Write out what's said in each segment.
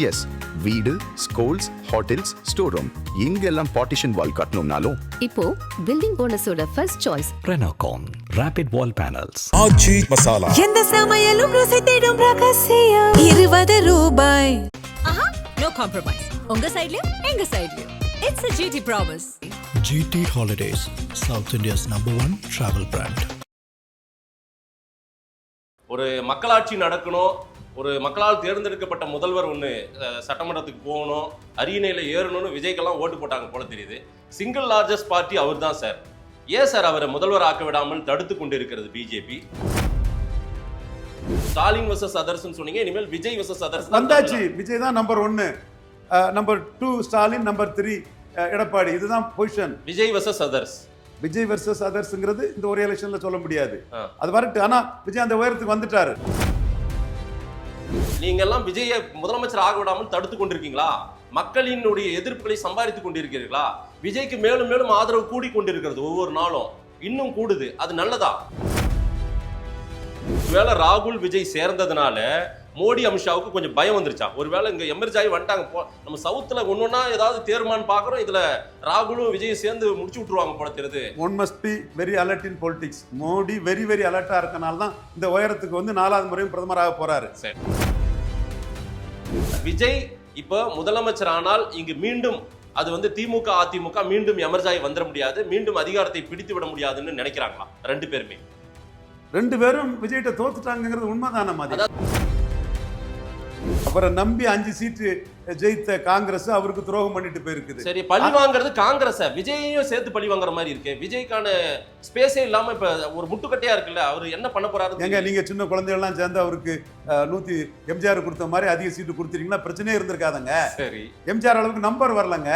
S, வீடு, schools, hotels, store room இங்கெல்லாம் partition wall கட்டணும்னாலும் இப்போ பில்டிங் ஓனர்ஸோட first choice Renocon Rapid Wall Panels. Aachi masala. எந்த சமையலும் ருசி தேடும் ரகசியம் 20 ரூபாய். No compromise. உங்க சைடுலயும் எங்க சைடுலயும். It's a GT promise. GT Holidays, South India's #1 travel brand. ஒரு மக்களாட்சி நடக்கணும், ஒரு மக்களால் தேர்ந்தெடுக்கப்பட்ட முதல்வர் ஒன்று சட்டமன்றத்துக்கு போகணும், அரியணையில் ஏறணும்னு விஜய்க்கெல்லாம் ஓட்டு போட்டாங்க போல தெரியுது. சிங்கிள் லார்ஜஸ்ட் பார்ட்டி அவர் தான் சார். ஏன் சார் அவரை முதல்வர் ஆக்க விடாமல் தடுத்து கொண்டு இருக்கிறது பிஜேபி? ஸ்டாலின் வர்சஸ் அதர்ஸ் சொன்னீங்க, இனிமேல் விஜய் வர்சஸ் அதர்ஸ் வந்தாச்சு. விஜய் தான் number 1, number 2 Stalin, number 3 Edappadi. இதுதான் position. Vijay versus others. Vijay versus அதர்ஸ்ங்கிறது இந்த ஒரு எலெக்ஷன்ல சொல்ல முடியாது. அது வரட்டு. ஆனா விஜய் அந்த உயரத்துக்கு வந்துட்டாரு. நீங்க எல்லாம் விஜயை முதலமைச்சர் ஆக விடாமல் தடுத்து கொண்டிருக்கீங்களா? மக்களினுடைய எதிர்ப்புகளை சம்பாதித்துக் கொண்டிருக்கிறீர்களா? விஜய்க்கு மேலும் மேலும் ஆதரவு கூடி கொண்டிருக்கிறது, ஒவ்வொரு நாளும் இன்னும் கூடுது. அது நல்லதா? ஒருவேளை ராகுல் விஜய் சேர்ந்ததுனால மோடி அமித்ஷாவுக்கு கொஞ்சம் பயம் வந்துருச்சா? ஒருவேளை இங்க எமர்ஜ் ஆகி வந்துட்டாங்க, நம்ம சவுத்துல ஒன்னொன்னா ஏதாவது தேர்மான்னு பாக்குறோம், இதுல ராகுலும் விஜய் சேர்ந்து முடிச்சு விட்டுருவாங்க போல தெரியுது. One must be very alert in politics. Modi very very அலர்ட்டா இருக்கனால தான் இந்த உயரத்துக்கு வந்து 4வது முறையும் பிரதமராக போறாரு. சரி, விஜய் இப்ப முதலமைச்சர் ஆனால் இங்கு மீண்டும் அது வந்து திமுக அதிமுக மீண்டும் எமர்ஜ் ஆகி வந்துட முடியாது, மீண்டும் அதிகாரத்தை பிடித்து விட முடியாதுன்னு நினைக்கிறாங்களா? ரெண்டு பேரும் விஜய்கிட்ட தோத்துட்டாங்கிறது உண்மைதான மாதிரி. அப்புறம் நம்பி 5 சீட்டு ஜெயித்த காங்கிரஸ் அவருக்கு துரோகம் பண்ணிட்டு போயிருக்குது. சரி, பழி வாங்குறது காங்கிரஸ், விஜயையும் சேர்த்து பழி வாங்குற மாதிரி இருக்கு. விஜய்க்கான ஸ்பேஸே இல்லாம இப்ப ஒரு முட்டுக்கட்டையா இருக்குல்ல, அவர் என்ன பண்ண போறாரு? எங்க நீங்க சின்ன குழந்தைகள்லாம் சேர்ந்து அவருக்கு 100 எம்ஜிஆர் கொடுத்த மாதிரி அதிக சீட்டு கொடுத்துட்டீங்கன்னா பிரச்சனையே இருந்திருக்காதுங்க. சரி, எம்ஜிஆர் அளவுக்கு நம்பர் வரலங்க.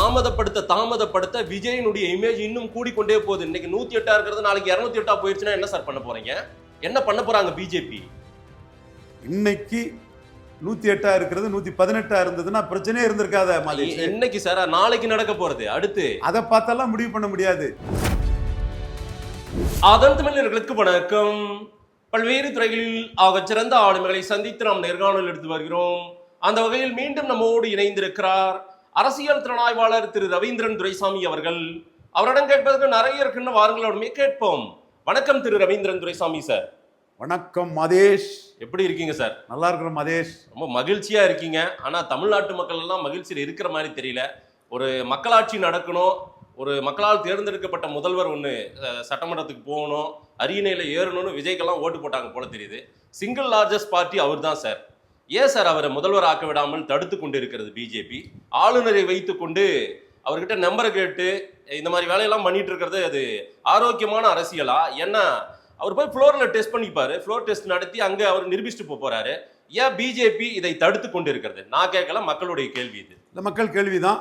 தாமதப்படுத்த விஜயனுடைய இமேஜ் இன்னும் கூடிக்கொண்டே போகுது. இன்னைக்கு 108 இருக்கிறது நாளைக்கு 208 போயிருச்சுன்னா என்ன சார் பண்ண போறீங்க? என்ன பண்ண போறாங்க பிஜேபி? இன்னைக்கு 108 இருக்கிறது 118 இருந்ததுன்னா பிரச்சனையே இருந்திருக்காத மாதிரி. இன்னைக்கு சார், நாளைக்கு நடக்க போறது அடுத்து அதை பார்த்தெல்லாம் முடிவு பண்ண முடியாது. அதன் தமிழர்களுக்கு வணக்கம். பல்வேறு துறைகளில் ஆகச்சிறந்த ஆளுமைகளை சந்தித்து நாம் நேர்காணல் எடுத்து வருகிறோம். அந்த வகையில் மீண்டும் நம்மோடு இணைந்திருக்கிறார் அரசியல் திறனாய்வாளர் திரு ரவீந்திரன் துரைசாமி அவர்கள். அவரிடம் கேட்பதற்கு நிறைய இருக்குன்னு வாருங்களோடுமே கேட்போம். வணக்கம் திரு ரவீந்திரன் துரைசாமி சார். வணக்கம் மதேஷ். எப்படி இருக்கீங்க சார்? நல்லா இருக்கிறோம் மதேஷ். ரொம்ப மகிழ்ச்சியா இருக்கீங்க. ஆனா தமிழ்நாட்டு மக்கள் எல்லாம் மகிழ்ச்சியில் இருக்கிற மாதிரி தெரியல. ஒரு மக்களாட்சி நடக்கணும், ஒரு மக்களால் தேர்ந்தெடுக்கப்பட்ட முதல்வர் ஒன்று சட்டமன்றத்துக்கு போகணும், அரியணையில் ஏறணும்னு விஜய்க்கெல்லாம் ஓட்டு போட்டாங்க போல தெரியுது. சிங்கிள் லார்ஜஸ்ட் பார்ட்டி அவர் தான் சார். ஏன் சார் அவரை முதல்வர் ஆக்க விடாமல் தடுத்து கொண்டு இருக்கிறது பிஜேபி? ஆளுநரை வைத்து கொண்டு அவர்கிட்ட நம்பரை கேட்டு இந்த மாதிரி வேலையெல்லாம் பண்ணிட்டு இருக்கிறது அது ஆரோக்கியமான அரசியலா? ஏன்னா அவர் போய் ஃப்ளோரில் டெஸ்ட் பண்ணிப்பாரு, ஃப்ளோர் டெஸ்ட் நடத்தி அங்கே அவர் நிரூபிச்சுட்டு போறாரு. ஏன் பிஜேபி இதை தடுத்து கொண்டு இருக்கிறது? நான் கேட்கல, மக்களுடைய கேள்வி இது. இந்த மக்கள் கேள்விதான்.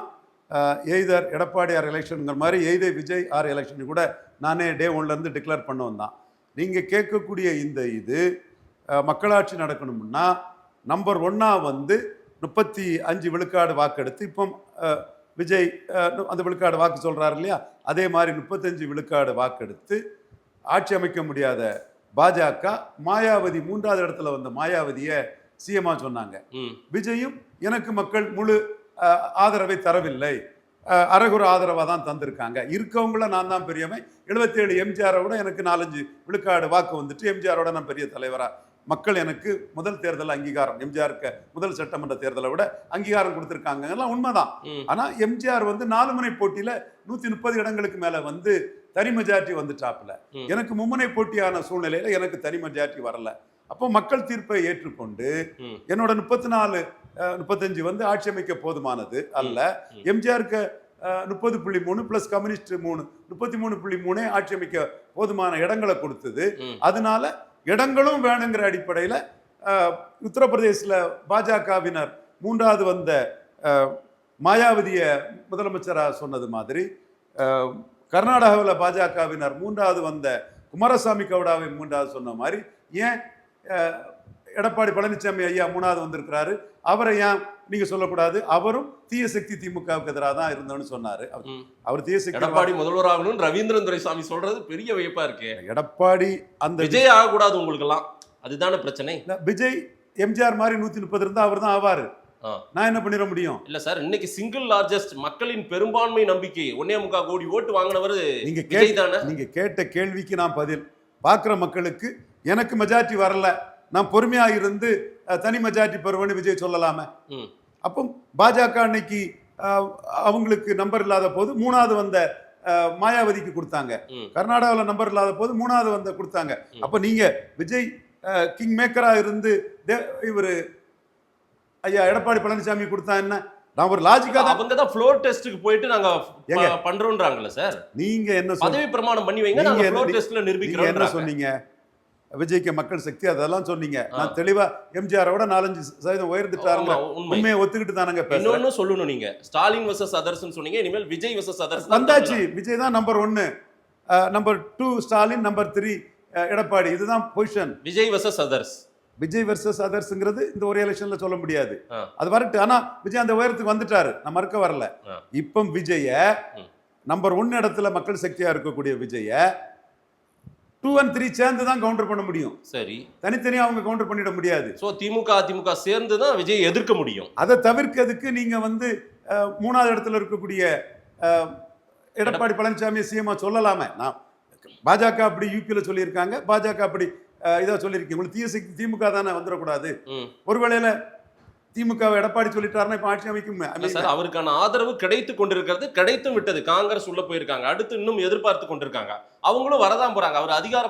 எய்தர் எடப்பாடி ஆர் எலெக்ஷனுங்கிற மாதிரி எய்தர் விஜய் ஆர் எலெக்ஷன் கூட நானே டே 1லேருந்து டிக்ளேர் பண்ணவன் தான். நீங்கள் கேட்கக்கூடிய இது மக்களாட்சி நடக்கணும்னா நம்பர் 1 வந்து 35 விழுக்காடு வாக்கெடுத்து, இப்போ விஜய் அந்த விழுக்காடு வாக்கு சொல்கிறாரு இல்லையா, அதே மாதிரி 35 விழுக்காடு வாக்கெடுத்து ஆட்சி அமைக்க முடியாத பாஜக மாயாவதி 3வது இடத்துல வந்த மாயாவதியை சிஎம்மா சொன்னாங்க. விஜயும் எனக்கு மக்கள் முழு ஆதரவை தரவில்லை, அரைகுறை ஆதரவாக தான் தந்திருக்காங்க, இருக்கவங்கள நான் தான் பெரியவன், 77 எம்ஜிஆரோட எனக்கு 4-5 விழுக்காடு வாக்கு வந்துட்டு எம்ஜிஆரோட நான் பெரிய தலைவராக, மக்கள் எனக்கு முதல் தேர்தல் அங்கீகாரம், எம்ஜிஆருக்கு முதல் சட்டமன்ற தேர்தலை விட அங்கீகாரம் கொடுத்துருக்காங்க, எல்லாம் உண்மைதான். ஆனால் எம்ஜிஆர் வந்து 4 முனை போட்டியில் 130 இடங்களுக்கு மேலே வந்து தனி மெஜாரிட்டி வந்துட்டாப்புல. எனக்கு மும்முனை போட்டியான சூழ்நிலையில எனக்கு தனி மெஜாரிட்டி வரல. அப்போ மக்கள் தீர்ப்பை ஏற்றுக்கொண்டு என்னோட 34-35 வந்து ஆட்சி அமைக்க போதுமானது அல்ல. எம்ஜிஆருக்கு 30.3 பிளஸ் கம்யூனிஸ்ட் 3 33.3 ஆட்சி அமைக்க போதுமான இடங்களை கொடுத்தது. அதனால இடங்களும் வேணுங்கிற அடிப்படையில் உத்தரப்பிரதேசில் பாஜகவினர் 3வது வந்த மாயாவதியை முதலமைச்சராக சொன்னது மாதிரி, கர்நாடகாவில் பாஜகவினர் 3வது வந்த குமாரசாமி கவுடாவை 3வது சொன்ன மாதிரி, ஏன் எடப்பாடி பழனிசாமி ஐயா 3வது வந்திருக்கிறாரு, அவரை ஏன் நீங்க சொல்லக்கூடாது? அவரும் தீய சக்தி திமுகவுக்கு எதிராக தான் இருந்தோன்னு சொன்னாரு. அவர் தீய சக்தி. எடப்பாடி முதல்வர் ஆகணும்னு ரவீந்திரன் துரைசாமி சொல்றது பெரிய வியப்பா இருக்கு. எடப்பாடி அந்த விஜய் ஆகக்கூடாது உங்களுக்கு எல்லாம், அதுதானே பிரச்சனை. விஜய் எம்ஜிஆர் மாதிரி 130 இருந்தா அவர் தான் ஆவாரு. ஆ. நான் என்ன பண்ணிட முடியும்? இல்ல சார், இன்னைக்கு சிங்கிள் லார்ஜஸ்ட் மக்களின் பெரும்பான்மை நம்பிக்கை 1.25 கோடி ஓட்டு வாங்கினவர் நீங்க விஜய் தானே. நீங்க கேட்ட கேள்விக்கு நான் பதில். பார்க்குற மக்களுக்கு எனக்கு மெஜாரிட்டி வரல, நான் பொறுமையா இருந்து தனி மெஜாரிட்டி பெறுவேன்னு விஜய் சொல்லலாமே. ம். அப்போ பாஜக அன்னைக்கு அவங்களுக்கு நம்பர் இல்லாத போது 3வது வந்த மாயாவதிக்கு கொடுத்தாங்க. ம். கர்நாடகாவில் நம்பர் இல்லாத போது 3வது வந்த கொடுத்தாங்க. அப்போ நீங்க விஜய் கிங் மேக்கரா இருந்து இவர் ஐயா எடப்பாடி பழனிசாமி கொடுத்தா என்ன? நான் ஒரு லாஜிக்கா தான். அவங்க தான் ஃப்ளோர் டெஸ்ட்டுக்கு போயிட்டு நாங்க பண்றோம்ன்றாங்கல்ல சார். நீங்க என்ன பதவி பிரமாணம் பண்ணி வைங்க, நாங்க ஃப்ளோர் டெஸ்ட்ல நிரூபிக்கிறோம். என்ன சொன்னீங்க? விஜய்க்கு மக்கள் சக்தி அதெல்லாம் சொன்னீங்க. நான் தெளிவா எம்ஜிஆரோட 4-5% உயர்ந்துட்டாருங்க. உண்மையை ஒத்துக்கிட்டு தானங்க பேசுறேன். இன்னொன்னு சொல்லணும், நீங்க ஸ்டாலின் வெர்சஸ் அதர்ஸ்னு சொன்னீங்க, இனிமேல் விஜய் வெர்சஸ் அதர்ஸ் வந்தாச்சு. விஜய் தான் number 1, number 2 Stalin, number 3 Edappadi. இதுதான் position. Vijay versus others. Vijay versus அதர்ஸ்ங்கிறது இந்த ஒரு எலெக்ஷன்ல சொல்ல முடியாது. அது வரட்டு. ஆனா விஜய் அந்த உயரத்துக்கு வந்துட்டாரு, நான் மறுக்க வரல. இப்போ விஜய நம்பர் 1 இடத்துல மக்கள் சக்தியா இருக்கக்கூடிய விஜய 2 and 3 சேர்ந்து தான் கவுண்டர் பண்ண முடியும். சரி, தனித்தனியா அவங்க கவுண்டர் பண்ணிட முடியாது. சோ திமுக அதிமுக சேர்ந்து தான் விஜய் எதிர்க்க முடியும். அதை தவிர்க்கிறதுக்கு நீங்க 3வது இடத்துல இருக்கக்கூடிய எடப்பாடி பழனிசாமி சிஎம்மா சொல்லலாமே. நான் பாஜக அப்படி யூபியில் சொல்லியிருக்காங்க, பாஜக அப்படி இதா சொல்லியிருக்கீங்க. உங்களுக்கு தீய சக்தி திமுக தானே வந்துடக்கூடாது. ஒருவேளையில திமுக எடப்பாடி சொல்லிட்டாருன்னா இப்ப ஆட்சி அமைக்கும் சார். அவருக்கான ஆதரவு கிடைத்து கொண்டிருக்கிறது, கிடைத்தும் விட்டது. காங்கிரஸ் உள்ள போயிருக்காங்க, அடுத்து இன்னும் எதிர்பார்த்து கொண்டிருக்காங்க. அவங்களும் வரதான் போறாங்க. அவர் அதிகார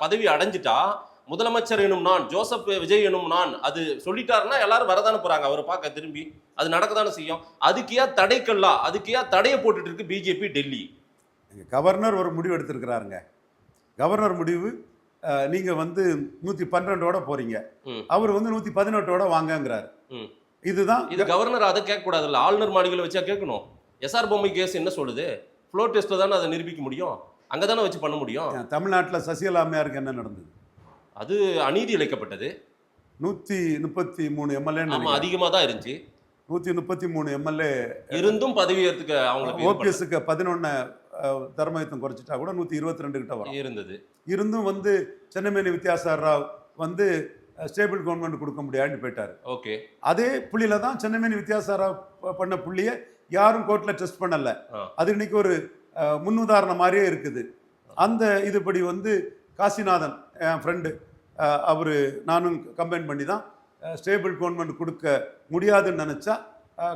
பதவி அடைஞ்சிட்டா முதலமைச்சர் எனும் நான், ஜோசப் விஜய் எனும் நான், அது சொல்லிட்டாருன்னா எல்லாரும் வரதானே போறாங்க அவரை பார்க்க. திரும்பி அது நடக்கதானே செய்யும். அதுக்கே தடைக்கல்லா, அதுக்கே தடையை போட்டுட்டு இருக்கு பிஜேபி டெல்லி. கவர்னர் ஒரு முடிவு எடுத்திருக்கிறாருங்க. கவர்னர் முடிவு நீங்க 112ஓட போறீங்க, அவர் 118ஓட வாங்கங்கிறாரு. இதுதான். இது கவர்னர் அதை கேட்க கூடாதுல்ல, ஆளுநர் மாளிகையில் வச்சா கேட்கணும். எஸ்ஆர் பொம்மை கேஸ் என்ன சொல்லுது? ஃப்ளோர் டெஸ்ட்ல தானே அதை நிரூபிக்க முடியும், அங்கதானே வச்சு பண்ண முடியும். தமிழ்நாட்டில் சசிகலா அம்மையாருக்கு என்ன நடந்தது? அது அநீதி இழைக்கப்பட்டது. 133 எம்எல்ஏ அதிகமாக தான் இருந்துச்சு. 133 எம்எல்ஏ இருந்தும் பதவி ஏற்றுக்க அவங்களுக்கு ஓபிஎஸ்க்கு 11 தர்மயுத்தம் குறைச்சிட்டா கூட 122 கிட்ட வரும் இருந்தது. இருந்தும் சென்னமேனி வித்யாசாகர் ராவ் ஸ்டேபிள் கவர்மெண்ட் கொடுக்க முடியாதுன்னு போயிட்டாரு. ஓகே, அதே புள்ளியில தான் சென்னமேனி வித்யாசாகர் ராவ் பண்ண புள்ளியை யாரும் கோர்ட்ல டெஸ்ட் பண்ணல. அது இன்னைக்கு ஒரு முன்னுதாரணம் மாதிரியே இருக்குது. அந்த இதுபடி காசிநாதன் என் ஃப்ரெண்டு, அவரு நானும் கம்பைன் பண்ணி தான் ஸ்டேபிள் கவர்மெண்ட் கொடுக்க முடியாதுன்னு நினைச்சா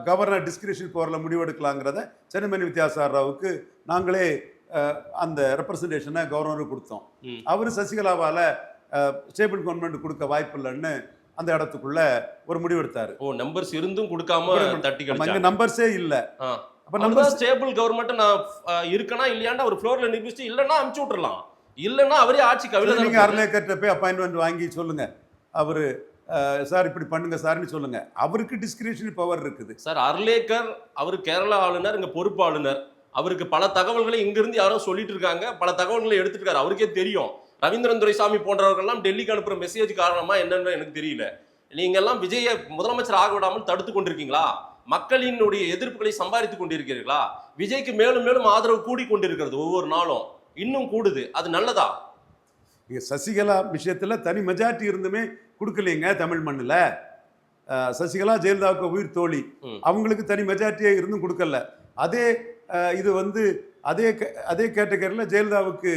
கவர்னர் டிஸ்கிரிப்ஷன் பவரில் முடிவெடுக்கலாங்கிறத சென்னமேனி வித்யாசாகர் ராவுக்கு நாங்களே அந்த ரெப்ரசன்டேஷனை கவர்னருக்கு கொடுத்தோம். அவர் சசிகலாவால் ஸ்டேபிள் கவர்மெண்ட் கொடுக்க வாய்ப்பு இல்லைன்னு அந்த இடத்துக்குள்ள ஒரு முடிவெடுத்தாரு. நம்பர்ஸ் இருந்தும் கொடுக்காம தட்டி அங்க நம்பர்ஸே இல்லை. அப்ப நம்பர் ஸ்டேபிள் கவர்மெண்ட் நான் இருக்கனா இல்லையாண்டா ஒரு ஃப்ளோர்ல நிரூபிச்சு, இல்லைன்னா அமுச்சு விட்டுறலாம், இல்லைன்னா அவரே ஆட்சி கவிழ. நீங்க அர்லேக்கர்கிட்ட போய் அப்பாயின்மெண்ட் வாங்கி சொல்லுங்க, அவரு சார் இப்படி பண்ணுங்க சார்னு சொல்லுங்க. அவருக்கு டிஸ்கிரிப்ஷன் பவர் இருக்குது சார். அர்லேக்கர் அவர் கேரளா ஆளுநர், இங்க பொறுப்பு ஆளுநர். அவருக்கு பல தகவல்களை இங்கிருந்து யாரோ சொல்லிட்டு இருக்காங்க, பல தகவல்களை எடுத்துட்டு இருக்காரு, அவருக்கே தெரியும். ரவீந்திரன் துரைசாமி போன்றவர்கள்லாம் டெல்லிக்கு அனுப்புற மெசேஜ் காரணமா என்னன்னு எனக்கு தெரியல. நீங்க எல்லாம் விஜய முதலமைச்சர் ஆக விடாமல் தடுத்து கொண்டிருக்கீங்களா? மக்களினுடைய எதிர்ப்புகளை சம்பாதித்துக் கொண்டிருக்கிறீர்களா? விஜய்க்கு மேலும் மேலும் ஆதரவு கூடி கொண்டிருக்கிறது, ஒவ்வொரு நாளும் இன்னும் கூடுது. அது நல்லதா? சசிகலா விஷயத்துல தனி மெஜாரிட்டி இருந்துமே கொடுக்கலீங்க தமிழ் மண்ணில். சசிகலா ஜெயலலிதாவுக்கு உயிர் தோழி, அவங்களுக்கு தனி மெஜாரிட்டியே இருந்தும் கொடுக்கல. அதே இது அதே கேட்டகரியில் ஜெயலலிதாவுக்கு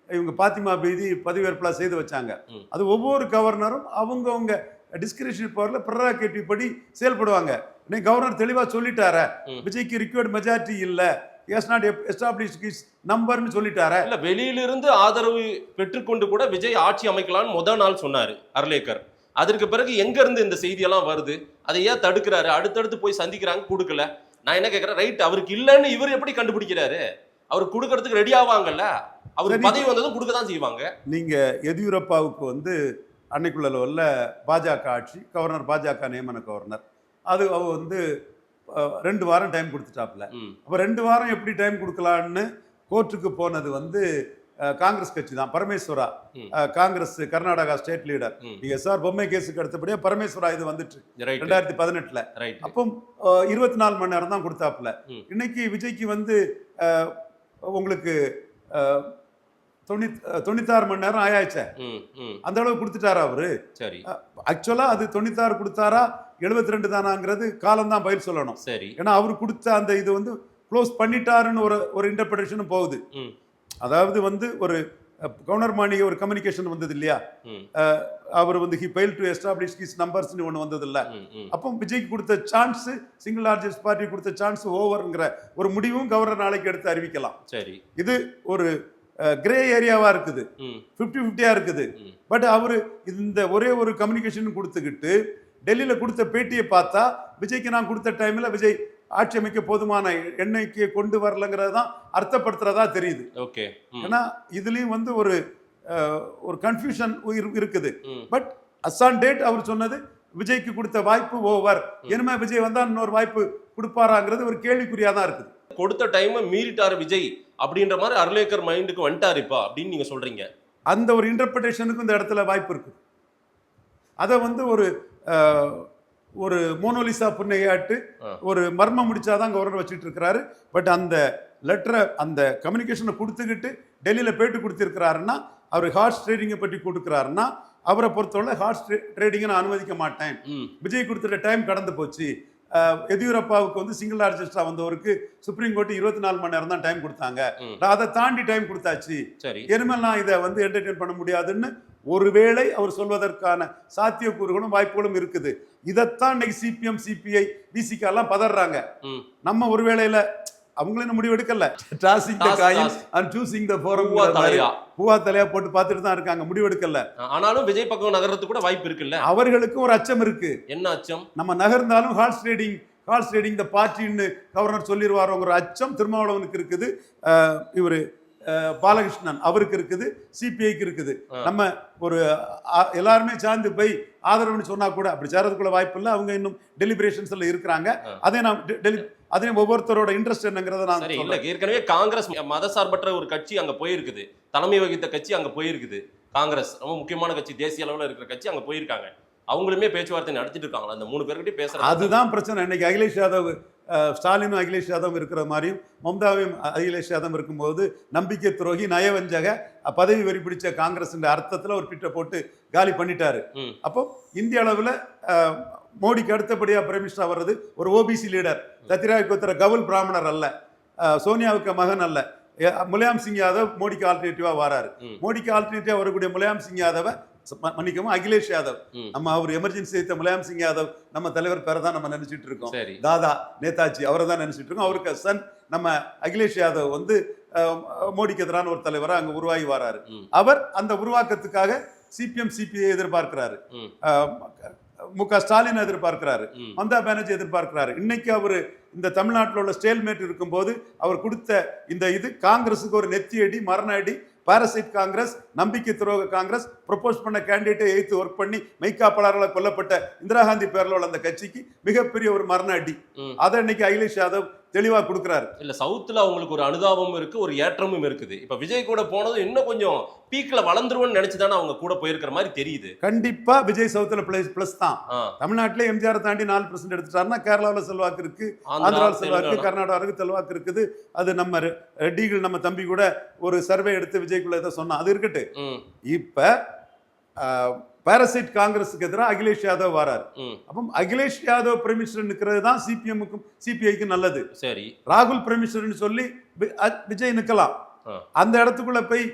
இவங்க பாத்திமா பீதி பதவியேற்பெல்லாம் செய்து வச்சாங்க. அது ஒவ்வொரு கவர்னரும் அவங்கவுங்க டிஸ்கிரிப்ஷன் பவரில் ப்ரெரோகேட்டிவ் படி செயல்படுவாங்க. இன்னைக்கு கவர்னர் தெளிவாக சொல்லிட்டார, விஜய்க்கு ரிக்வயர்ட் மெஜாரிட்டி இல்லை, நம்பர்னு சொல்லிட்டார. இல்ல, வெளியிலிருந்து ஆதரவு பெற்றுக்கொண்டு கூட விஜய் ஆட்சி அமைக்கலாம்னு முதல் நாள் சொன்னாரு அர்லேக்கர். அதற்கு பிறகு எங்க இருந்து இந்த செய்தியெல்லாம் வருது? அதை ஏன் தடுக்கிறாரு? அடுத்தடுத்து போய் சந்திக்கிறாங்க, கொடுக்கல. நான் என்ன கேட்கிறேன், ரைட், அவருக்கு இல்லைன்னு இவர் எப்படி கண்டுபிடிக்கிறாரு? அவர் கொடுக்கறதுக்கு ரெடி ஆவாங்கல்ல, அவருக்கு பதவி வந்ததும் கொடுக்க தான் செய்வாங்க. நீங்க எதியூரப்பாவுக்கு அன்னைக்குள்ள லெவலில் பாஜக ஆட்சி, கவர்னர் பாஜக நியமன கவர்னர், அது அவர் 2 வாரம் டைம் கொடுத்துட்டாப்ல. அப்போ 2 வாரம் எப்படி டைம் கொடுக்கலான்னு கோர்ட்டுக்கு போனது காங்கிரஸ் கட்சி தான். Parameswara, Congress Karnataka state leader. நீங்க எஸ்ஆர் பொம்மை கேஸுக்கு அடுத்தபடியே பரமேஸ்வரா இது வந்துட்டு 2018. அப்போ 24 மணி நேரம் தான் கொடுத்தாப்புல. இன்னைக்கு விஜய்க்கு உங்களுக்கு 96 மணி நேரம் ஆயாச்சே, அந்த அளவு கொடுத்துட்டாரா அவரு? சரி ஆக்சுவலா அது 96 கொடுத்தாரா 72 தானாங்கிறது காலம் தான் பதில் சொல்லணும். சரி. ஏன்னா அவர் கொடுத்த அந்த இது வந்து க்ளோஸ் பண்ணிட்டாருன்னு ஒரு இன்டர்பிரேஷனும் போகுது. அதாவது வந்து ஒரு கவர்னர் மாளிகை ஒரு கம்யூனிகேஷன் வந்தது இல்லையா, அவர் வந்து he fail to establish his நம்பர்ஸ்னு ஒன்று வந்தது இல்லை. அப்போ விஜய்க்கு கொடுத்த சான்ஸ், சிங்கிள் லார்ஜஸ்ட் பார்ட்டி கொடுத்த சான்ஸ் ஓவர்ங்கிற ஒரு முடிவும் கவர்னர் நாளைக்கு எடுத்து அறிவிக்கலாம். சரி. இது ஒரு கிரே ஏரியாவா இருக்குது, 50-50 இருக்குது. பட் அவரு இந்த ஒரே ஒரு கம்யூனிகேஷன் கொடுத்துக்கிட்டு டெல்லியில கொடுத்த பேட்டியை பார்த்தா விஜய்க்கு நான் கொடுத்த டைம்ல விஜய் ஆட்சி அமைக்க போதுமான எண்ணெய்க்கு கொண்டு வரலங்கிறது தான் அர்த்தப்படுத்துறதா தெரியுது. ஓகே. ஏன்னா இதுலயும் வந்து ஒரு கன்ஃபியூஷன் இருக்குது. பட் அசான் டேட் அவர் சொன்னது விஜய்க்கு கொடுத்த வாய்ப்பு ஓவர், இனிமே விஜய் வந்தா இன்னொரு வாய்ப்பு கொடுப்பாராங்கிறது ஒரு கேள்விக்குறியா தான் இருக்குது. கொடுத்த டைம் மீறிட்டாரு விஜய் அப்படின்ற மாதிரி அர்லேக்கர் மைண்டுக்கு வந்துட்டாரு இப்ப அப்படின்னு நீங்க சொல்றீங்க. அந்த ஒரு இன்டர்பிரேஷனுக்கு இந்த இடத்துல வாய்ப்பு இருக்கு. அதை வந்து ஒரு மோனோலிசா புன்னையாட்டு ஒரு மர்மம் முடிச்சாதான் கவர்னர் வச்சுட்டு இருக்கிறாரு. பட் அந்த லெட்டரை, அந்த கம்யூனிகேஷனை கொடுத்துக்கிட்டு டெல்லியில பேட்டு கொடுத்திருக்கிறாருன்னா, அவர் ஹார்ஸ் ட்ரேடிங்கை பற்றி கொடுக்குறாருன்னா, அவரை பொறுத்தவரை ஹார்ஸ் ட்ரேடிங்கை நான் அனுமதிக்க மாட்டேன். விஜய் கொடுத்துட்ட டைம் கடந்து போச்சு. எதியூரப்பாவுக்கு வந்து சிங்கிள் லார்ஜஸ்டா வந்தவருக்கு சுப்ரீம் கோர்ட் 24 மணி நேரம் தான் டைம் கொடுத்தாங்க. அதை தாண்டி டைம் கொடுத்தாச்சு, இனிமேல் நான் இதை வந்து என்டர்டெயின் பண்ண முடியாதுன்னு ஒருவேளை அவர் சொல்வதற்கான சாத்தியக்கூறுகளும் வாய்ப்புகளும் இருக்குது. இதைத்தான் இன்னைக்கு சிபிஎம், சிபிஐ, விசிகா எல்லாம் பதறாங்க. நம்ம ஒருவேளையில அவங்களும் முடிவு எடுக்கல, பூவா தலையா போட்டு பார்த்துட்டு தான் இருக்காங்க, முடிவு எடுக்கல. ஆனாலும் விஜய் பக்கம் நகர்றதுக்கு கூட வாய்ப்பு இருக்குல்ல. அவர்களுக்கு ஒரு அச்சம் இருக்கு. என்ன அச்சம்? நம்ம நகர்ந்தாலும் ஹார்ஸ் ட்ரேடிங் த பார்ட்டின்னு கவர்னர் சொல்லிடுவாரோங்கிற அச்சம் திருமாவளவனுக்கு இருக்குது, இவரு பாலகிருஷ்ணன் அவருக்கு இருக்குது, சிபிஐக்கு இருக்குது. நம்ம ஒரு எல்லாருமே சார்ந்து போய் ஆதரவுன்னு சொன்னா கூட அப்படி சேரதுக்குள்ள வாய்ப்பு இல்லை. அவங்க இன்னும் டெலிபரேஷன்ஸ்ல இருக்கிறாங்க. அதே ஒவ்வொருத்தரோட இன்ட்ரெஸ்ட் என்னங்கிறத நான் இல்ல. ஏற்கனவே காங்கிரஸ் மதசார்பற்ற ஒரு கட்சி அங்க போயிருக்குது, தலைமை வகித்த கட்சி அங்க போயிருக்குது. காங்கிரஸ் ரொம்ப முக்கியமான கட்சி, தேசிய அளவில் இருக்கிற கட்சி அங்க போயிருக்காங்க. அவங்களுமே பேச்சுவார்த்தை நடத்திட்டு இருக்காங்களா? அந்த 3 பேர்கிட்ட பேசுறாங்க. அதுதான் பிரச்சனை. இன்னைக்கு அகிலேஷ் யாதவ், ஸ்டாலினும் அகிலேஷ் யாதவ் இருக்கிற மாதிரியும் மம்தாவையும் அகிலேஷ் யாதவ் இருக்கும்போது நம்பிக்கை துரோகி, நயவஞ்சக, பதவி வெறி பிடிச்ச காங்கிரஸ் அர்த்தத்தில் ஒரு ட்விட்டை போட்டு காலி பண்ணிட்டாரு. அப்போ இந்திய அளவில் மோடிக்கு அடுத்தபடியாக பிரைம் மினிஸ்டர் வர்றது ஒரு ஓபிசி லீடர், சத்யராஜ் கோத்திர கவுல் பிராமணர் அல்ல, சோனியாவுக்கு மகன் அல்ல, முலாயம் சிங் யாதவ் மோடிக்கு ஆல்டர்னேட்டிவா வராரு. மோடிக்கு ஆல்டர்னேட்டிவா வரக்கூடிய முலாயம் சிங் யாதவ மன்னிக்கவும் அகிலேஷ் யாதவ், நம்ம அவர் எமர்ஜென்சி வைத்த முலாயம் சிங் யாதவ் நம்ம தலைவர் பேரை தான் நம்ம நினைச்சிட்டு இருக்கோம். தாதா நேதாஜி அவரை தான் நினைச்சிட்டு இருக்கோம். அவருக்கு சன் நம்ம அகிலேஷ் யாதவ் வந்து மோடிக்கு எதிரான ஒரு தலைவரா அங்க உருவாகி வராரு. அவர் அந்த உருவாக்கத்துக்காக சிபிஎம், சிபிஐ எதிர்பார்க்கிறாரு, முக ஸ்டாலின் எதிர்பார்க்கிறாரு, மம்தா பானர்ஜி எதிர்பார்க்கிறாரு. இன்னைக்கு அவரு இந்த தமிழ்நாட்டில் உள்ள ஸ்டேல்மேட் இருக்கும்போது அவர் கொடுத்த இந்த இது காங்கிரஸுக்கு ஒரு நெத்தியடி, மரண அடி. பாரசைட் காங்கிரஸ், நம்பிக்கை துரோக காங்கிரஸ், ப்ரொபோஸ் பண்ண கேண்டிடேட்டை எய்த்து ஒர்க் பண்ணி மெய்காப்பாளர்களால் கொல்லப்பட்ட இந்திரா காந்தி பேரில் உள்ள அந்த கட்சிக்கு மிகப்பெரிய ஒரு மரண அடி. அதை இன்னைக்கு அகிலேஷ் யாதவ் தெளிவா கொடுக்கிறாரு. இல்ல, சவுத்துல அவங்களுக்கு ஒரு அனுதாபமும் இருக்கு, ஒரு ஏற்றமும் இருக்குது. இப்ப விஜய் கூட போனது இன்னும் கொஞ்சம் பீக்ல வளர்ந்துருவோம்னு நினைச்சுதானே அவங்க கூட போயிருக்கிற மாதிரி தெரியுது. கண்டிப்பா விஜய் சவுத்துல பிளஸ் தான். தமிழ்நாட்டிலே எம்ஜிஆர் தாண்டி 4% எடுத்துட்டாருன்னா கேரளாவில் செல்வாக்கு இருக்கு, ஆந்திராவில் செல்வாக்கு, கர்நாடகாவுக்கு செல்வாக்கு இருக்குது. அது நம்ம ரெட்டிகள் நம்ம தம்பி கூட ஒரு சர்வே எடுத்து விஜய்க்குள்ள இதை சொன்னா அது இருக்கட்டு. இப்ப பாரசைட் காங்கிரஸுக்கு எதிராக அகிலேஷ் யாதவ் வராரு. அப்போ அகிலேஷ் யாதவ் பிரைம் மினிஸ்டர் நிற்கிறது தான் சிபிஎம்முக்கும் சிபிஐக்கும் நல்லது. சரி, ராகுல் பிரைம் மினிஸ்டர்னு சொல்லி விஜய் நிற்கலாம். அந்த இடத்துக்குள்ள போய்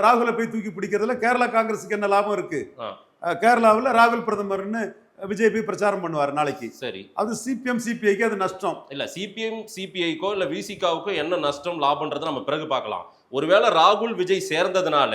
ராகுலை போய் தூக்கி பிடிக்கிறதுல கேரளா காங்கிரஸுக்கு என்ன லாபம் இருக்கு? கேரளாவில் ராகுல் பிரதமர்னு விஜய் போய் பிரச்சாரம் பண்ணுவார் நாளைக்கு. சரி, அது சிபிஎம், சிபிஐக்கு அது நஷ்டம் இல்ல. சிபிஎம், சிபிஐக்கோ இல்ல விசிகாவுக்கோ என்ன நஷ்டம் லாபம்ன்றதை நம்ம பிறகு பார்க்கலாம். ஒருவேளை ராகுல் விஜய் சேர்ந்ததுனால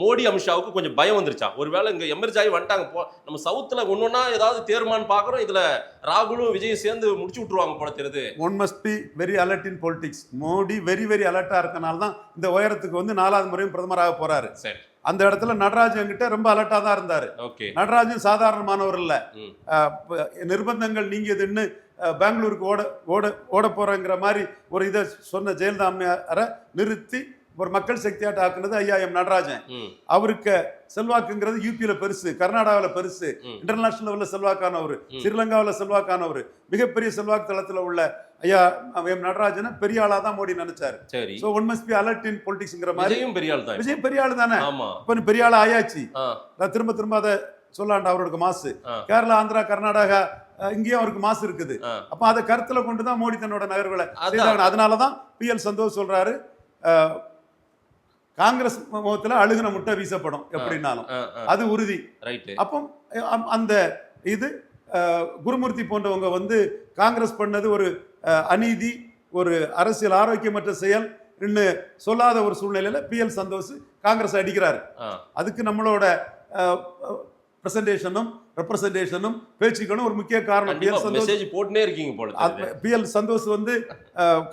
மோடி அமித்ஷாவுக்கு கொஞ்சம் பயம் வந்துருச்சா? ஒருவேளை இங்க எமர்ஜ் ஆகி வந்துட்டாங்க, நம்ம சவுத்துல ஒன்னொன்னா ஏதாவது தேர்மான்னு பாக்குறோம், இதுல ராகுலும் விஜயும் சேர்ந்து முடிச்சு விட்டுருவாங்க போல தெரியுது. One must be very alert in politics. Modi very அலர்ட்டா இருக்கனால தான் இந்த உயரத்துக்கு வந்து 4வது முறையும் பிரதமராக போறாரு. சரி, அந்த இடத்துல நடராஜன் கிட்ட ரொம்ப அலர்ட்டா தான் இருந்தாரு. நடராஜன் சாதாரணமானவர் இல்ல. நிர்பந்தங்கள் நீங்கியதுன்னு பெங்களூருக்கு ஓட போறங்கிற மாதிரி ஒரு இதை சொன்ன ஜெயலலிதா அம்மையாரை நிறுத்தி ஒரு மக்கள் சக்தியாட்ட ஆக்குனது ஐயா எம் நடராஜன். ம். அவருக்கு செல்வாக்குங்கிறது யூபியில பெருசு, கர்நாடகாவில் பெருசு, இன்டர்நேஷனல் லெவல்ல செல்வாக்கானவர், ஸ்ரீலங்காவில் செல்வாக்கானவர், மிகப்பெரிய செல்வாக்கு தளத்தில் உள்ள ஐயா எம் நடராஜனை பெரிய ஆளா தான் மோடி நினைச்சாரு. சரி. So one must be alert in பொலிட்டிக்ஸ்ங்கிற மாதிரி. விஜயும் பெரிய ஆள் தான். விஜய் பெரிய ஆளு தானே, ஆமா. இப்ப பெரிய ஆளா ஆயாச்சு. ஆ. நான் திரும்ப திரும்ப அதை சொல்லாண்டா அவரோட மாசு. ஆ. கேரளா, ஆந்திரா, கர்நாடகா இங்கேயும் அவருக்கு மாசு இருக்குது. ஆ. அப்ப அதை கருத்துல கொண்டு தான் மோடி தன்னோட நகர்வுகளை அதான். செய்தாங்க. அதனாலதான் PL சந்தோஷ் சொல்றாரு, காங்கிரஸ் முகத்துல அழுகுன முட்டை வீசப்படும் எப்படின்னாலும், அது உறுதி. ரைட். அப்போ அந்த இது குருமூர்த்தி போன்றவங்க வந்து காங்கிரஸ் பண்ணது ஒரு அநீதி, ஒரு அரசியல் ஆரோக்கியமற்ற செயல் சொல்லாத ஒரு சூழ்நிலையில PL சந்தோஷ் காங்கிரஸ் அடிக்கிறாரு. அதுக்கு நம்மளோட பிரசன்டேஷனும் ரெப்ரசன்டேஷனும் பேச்சுக்களும் ஒரு முக்கிய காரணம். PL சந்தோஷ் வந்து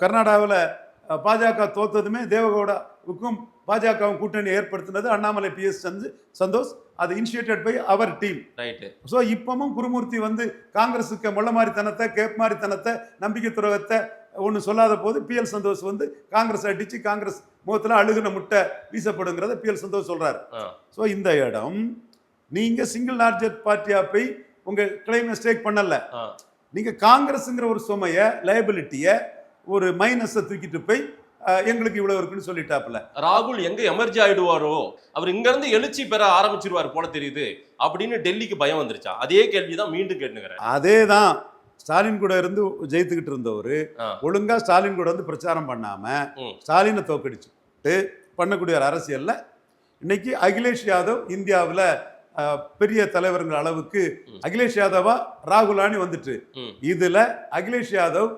கர்நாடகாவில் பாஜக தோத்ததுமே தேவகவுடாவுக்கும் பாஜகவும் கூட்டணி ஏற்படுத்தினது அண்ணாமலை PS சந்தோஷ். அது இனிஷியேட்டட் பை அவர் டீம். ஸோ இப்பவும் குருமூர்த்தி வந்து காங்கிரஸுக்கு முள்ள மாதிரித்தனத்தை, கேப் மாதிரித்தனத்தை, நம்பிக்கை துரோகத்தை ஒன்று சொல்லாத போது PL சந்தோஷ் வந்து காங்கிரஸ் அடிச்சு காங்கிரஸ் முகத்தில் அழுகுன முட்டை வீசப்படுங்கிறத PL சந்தோஷ் சொல்றாரு. ஸோ இந்த இடம் நீங்க சிங்கிள் லார்ஜஸ்ட் பார்ட்டியா போய் உங்க கிளைம் மிஸ்டேக் பண்ணல. நீங்க காங்கிரஸ்ங்கிற ஒரு சுமைய, லைபிலிட்டிய, ஒரு மைனஸை தூக்கிட்டு போய் எங்களுக்கு இவ்வளவு இருக்குன்னு சொல்லிட்டாப்ல. ராகுல் எங்க எமர்ஜி ஆயிடுவாரோ, அவர் இங்க இருந்து எழுச்சி பெற ஆரம்பிச்சிருவாரு போல தெரியுது அப்படின்னு டெல்லிக்கு பயம் வந்துருச்சா? அதே கேள்விதான் மீண்டும் கேட்டுக்கிறேன். அதேதான். ஸ்டாலின் கூட இருந்து ஜெயித்துக்கிட்டு இருந்தவர் ஒழுங்கா ஸ்டாலின் கூட வந்து பிரச்சாரம் பண்ணாம ஸ்டாலினை தோக்கடிச்சுட்டு பண்ணக்கூடிய ஒரு அரசியல்ல இன்னைக்கு அகிலேஷ் யாதவ் இந்தியாவில் பெரிய தலைவர்கள் அளவுக்கு அகிலேஷ் யாதவா ராகுலானி வந்துட்டு, இதுல அகிலேஷ் யாதவ்